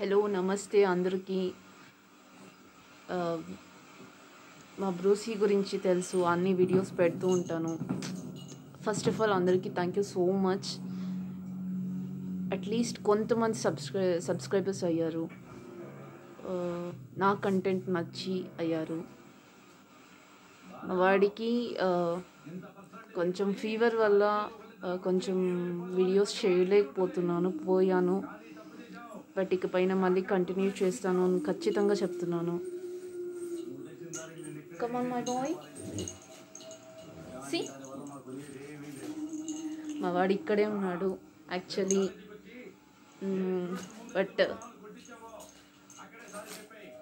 Hello నమస్తే అందరికీ. మా బ్రూసీ గురించి తెలుసు, అన్ని వీడియోస్ పెడుతూ ఉంటాను. ఫస్ట్ ఆఫ్ ఆల్ అందరికీ thank you so much. At least కొంతమంది సబ్స్క్రైబర్స్ అయ్యారు, నా కంటెంట్ నచ్చి అయ్యారు. మా వాడికి కొంచెం ఫీవర్ వల్ల కొంచెం వీడియోస్ చేయలేకపోయాను. బట్ ఇకపైన మళ్ళీ కంటిన్యూ చేస్తాను అని ఖచ్చితంగా చెప్తున్నాను. Come on my boy, see మా వాడు ఇక్కడే ఉన్నాడు actually. But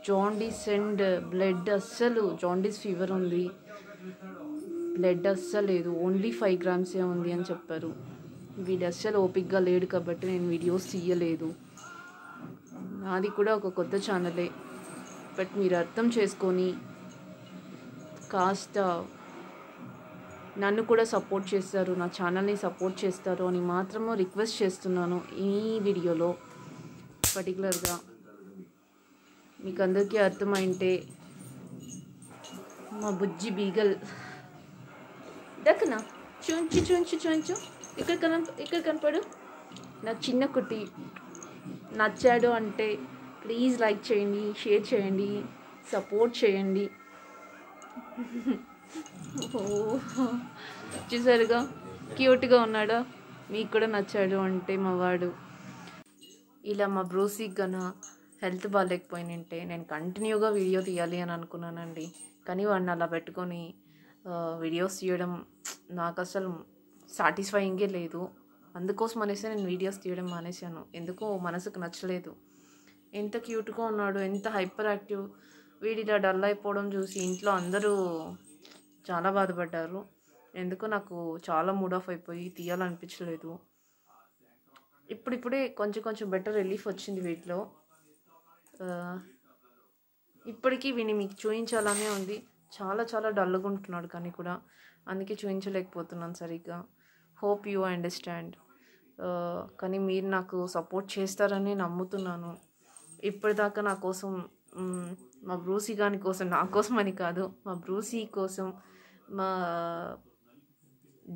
jaundice and blood అస్సలు, జాండీస్ ఫీవర్ ఉంది, బ్లడ్ అస్సలు లేదు, ఓన్లీ 5 grams ఉంది అని చెప్పారు. వీడు అస్సలు ఓపిక్గా లేడు కాబట్టి నేను వీడియోస్ తీయలేదు. నాది కూడా ఒక కొత్త ఛానలే, బట్ మీరు అర్థం చేసుకొని కాస్త నన్ను కూడా సపోర్ట్ చేస్తారు, నా ఛానల్ని సపోర్ట్ చేస్తారు అని మాత్రమే రిక్వెస్ట్ చేస్తున్నాను ఈ వీడియోలో. పర్టికులర్గా మీకు అందరికీ అర్థమైంటే, మా బుజ్జి బీగల్ దక్కనా చూంచు చూంచు చూంచు ఇక్కడ కనపడు నా చిన్న కుట్టి. నచ్చాడు అంటే ప్లీజ్ లైక్ చేయండి, షేర్ చేయండి, సపోర్ట్ చేయండి. చూసారుగా క్యూట్గా ఉన్నాడా? మీకు కూడా నచ్చాడు అంటే మా వాడు. ఇలా మా బ్రూసీకి గన హెల్త్ బాగాలేకపోయినంటే నేను కంటిన్యూగా వీడియో తీయాలి అని అనుకున్నానండి. కానీ వాడిని అలా పెట్టుకొని వీడియోస్ తీయడం నాకు అసలు సాటిస్ఫైయింగే లేదు. అందుకోసం అనేసి నేను వీడియోస్ తీయడం మానేశాను. ఎందుకో మనసుకు నచ్చలేదు. ఎంత క్యూట్గా ఉన్నాడు, ఎంత హైపర్ యాక్టివ్. వీడి ఇలా డల్ అయిపోవడం చూసి ఇంట్లో అందరూ చాలా బాధపడ్డారు. ఎందుకో నాకు చాలా మూడ్ ఆఫ్ అయిపోయి తీయాలనిపించలేదు. ఇప్పుడిప్పుడే కొంచెం బెటర్ రిలీఫ్ వచ్చింది వీటిలో. ఇప్పటికీ వీని మీకు చూపించాలనే ఉంది. చాలా డల్గా ఉంటున్నాడు కానీ కూడా, అందుకే చూపించలేకపోతున్నాను సరిగ్గా. Hope you understand. కానీ మీరు నాకు సపోర్ట్ చేస్తారని నమ్ముతున్నాను. ఇప్పటిదాకా నా కోసం, మా బ్రూసీ గాని కోసం, నా కోసం అని కాదు, మా బ్రూసీ కోసం, మా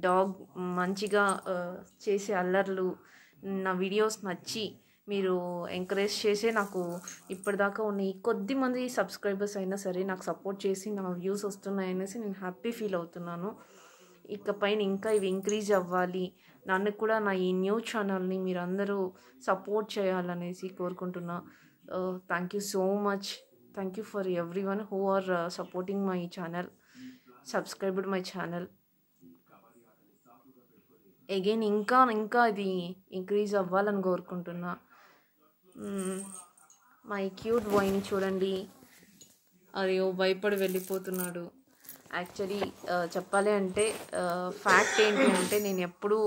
డాగ్ మంచిగా చేసే అల్లర్లు, నా వీడియోస్ నచ్చి మీరు ఎంకరేజ్ చేసే నాకు ఇప్పటిదాకా ఉన్న ఈ కొద్ది మంది సబ్స్క్రైబర్స్ అయినా సరే నాకు సపోర్ట్ చేసి నా వ్యూస్ వస్తున్నాయనేసి నేను హ్యాపీ ఫీల్ అవుతున్నాను. ఇకపైన ఇంకా ఇవి ఇంక్రీజ్ అవ్వాలి. నన్ను కూడా నా ఈ న్యూ ఛానల్ని మీరు అందరూ సపోర్ట్ చేయాలనేసి కోరుకుంటున్నా. Thank you so much. Thank you for every one who are supporting my channel, subscribed my channel. Again ఇంకా ఇది ఇంక్రీజ్ అవ్వాలని కోరుకుంటున్నా. మై క్యూట్ బాయ్ని చూడండి, అయ్యో భయపడి వెళ్ళిపోతున్నాడు. యాక్చువల్లీ చెప్పాలి అంటే ఫ్యాక్ట్ ఏంటి అంటే, నేను ఎప్పుడూ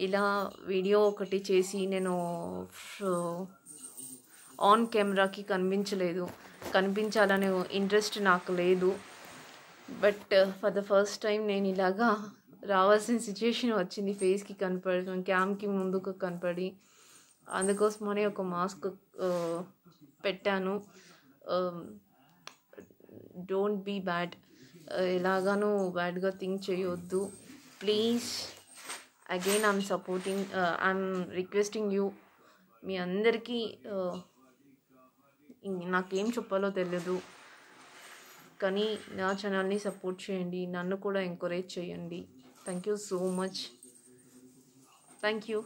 ఇలా వీడియో ఒకటి చేసి నేను ఆన్ కెమెరాకి కనిపించాలనే ఇంట్రెస్ట్ నాకు లేదు. But for the first time నేను ఇలాగా రావాల్సిన సిచ్యుయేషన్ వచ్చింది. ఫేస్కి కనపడడం, క్యామ్కి ముందుకు కనపడి, అందుకోసమనే ఒక మాస్క్ పెట్టాను. డోంట్ బీ బ్యాడ్, ఎలాగానూ బ్యాడ్గా థింక్ చేయొద్దు please. Again I'm requesting you. మీ అందరికీ నాకేం చెప్పాలో తెలియదు, కానీ నా ఛానల్ని సపోర్ట్ చేయండి, నన్ను కూడా ఎంకరేజ్ చేయండి. Thank you so much. Thank you.